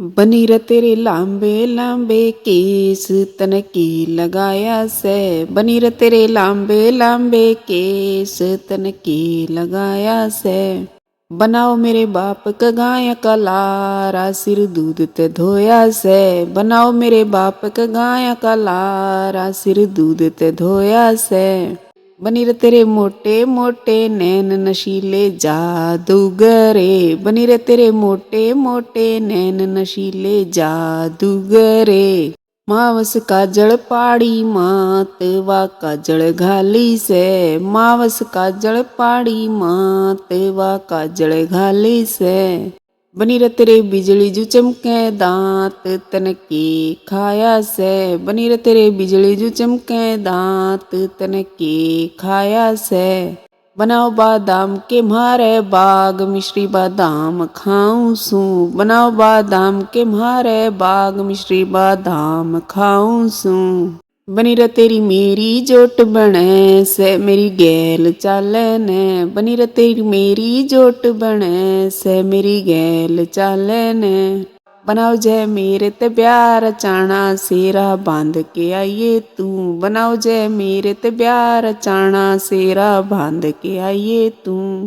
बनी र तेरे लांबे लांबे केस तन की लगाया से। बनी र तेरे लांबे लांबे केस तन की लगाया से। बनाओ मेरे बाप का गाय का लारा सिर दूध ते धोया से। बनाओ मेरे बाप का गाय का लारा सिर दूध ते धोया से। बनी रे तेरे मोटे मोटे नैन नशीले जादूगरे। बनी रे तेरे मोटे मोटे नैन नशीले जादूगरे। मावस काजल पाड़ी मात वा काजल घाली से। मावस काजल पाड़ी मात वा काजल घाली से। बनी रे तेरे बिजली जू चमके दांत तन की खाया से। बनी रे तेरे बिजली जू चमके दांत तन की खाया से। बनाओ बादाम के म्हारे बाग मिश्री बादाम खाऊं सू। बनाओ बादाम के म्हारे बाग मिश्री बादाम खाऊं सू। बनी र तेरी मेरी जोट बने से मेरी गैल चाले ने। बनी र तेरी मेरी जोट बने से मेरी गैल चाले ने। बनाओ जय मेरे ते प्यार चाणा सेरा बांध के आइए तू। बनाओ जय मेरे ते प्यार चाणा सेरा बांध के आइए तू।